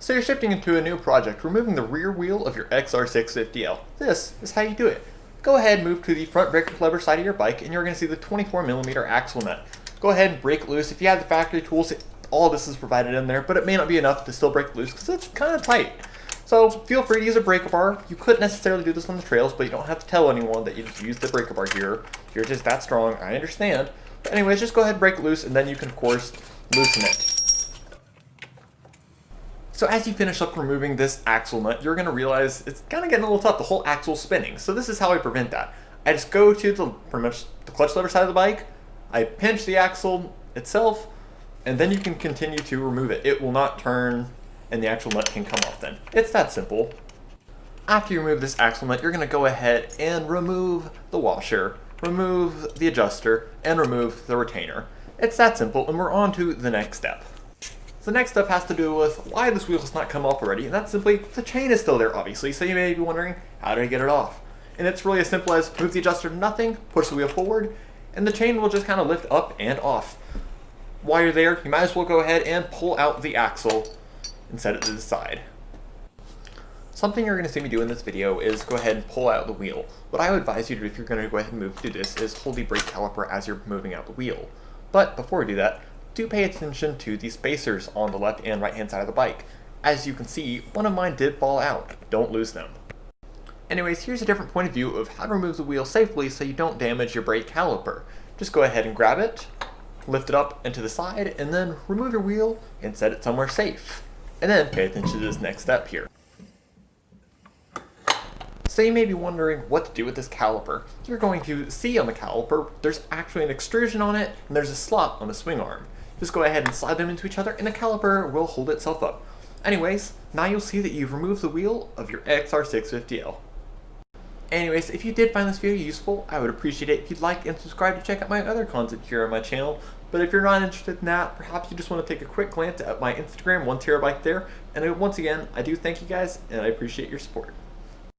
So you're shifting into a new project, removing the rear wheel of your XR650L. This is how you do it. Go ahead and move to the front brake lever side of your bike and you're going to see the 24mm axle nut. Go ahead and break loose. If you have the factory tools, all this is provided in there, but it may not be enough to still break loose because it's kind of tight. So feel free to use a breaker bar. You couldn't necessarily do this on the trails, but you don't have to tell anyone that you used the breaker bar here. If you're just that strong, I understand. But anyways, just go ahead and break it loose and then you can of course loosen it. So as you finish up removing this axle nut, you're going to realize it's kind of getting a little tough. The whole axle's spinning. So this is how I prevent that. I just go to pretty much the clutch lever side of the bike, I pinch the axle itself, and then you can continue to remove it. It will not turn and the axle nut can come off then. It's that simple. After you remove this axle nut, you're going to go ahead and remove the washer, remove the adjuster, and remove the retainer. It's that simple, and we're on to the next step. So the next step has to do with why this wheel has not come off already, and that's simply the chain is still there, obviously, so you may be wondering, how do I get it off? And it's really as simple as move the adjuster to nothing, push the wheel forward, and the chain will just kind of lift up and off. While you're there, you might as well go ahead and pull out the axle and set it to the side. Something you're going to see me do in this video is go ahead and pull out the wheel. What I would advise you to do if you're going to go ahead and do this is hold the brake caliper as you're moving out the wheel. But before we do that, do pay attention to the spacers on the left and right hand side of the bike. As you can see, one of mine did fall out. Don't lose them. Anyways, here's a different point of view of how to remove the wheel safely so you don't damage your brake caliper. Just go ahead and grab it, lift it up and to the side, and then remove your wheel and set it somewhere safe. And then pay attention to this next step here. So you may be wondering what to do with this caliper. You're going to see on the caliper, there's actually an extrusion on it, and there's a slot on the swing arm. Just go ahead and slide them into each other, and the caliper will hold itself up. Anyways, now you'll see that you've removed the wheel of your XR650L. Anyways, if you did find this video useful, I would appreciate it if you'd like and subscribe to check out my other content here on my channel. But if you're not interested in that, perhaps you just want to take a quick glance at my Instagram, 1TB there. And once again, I do thank you guys, and I appreciate your support.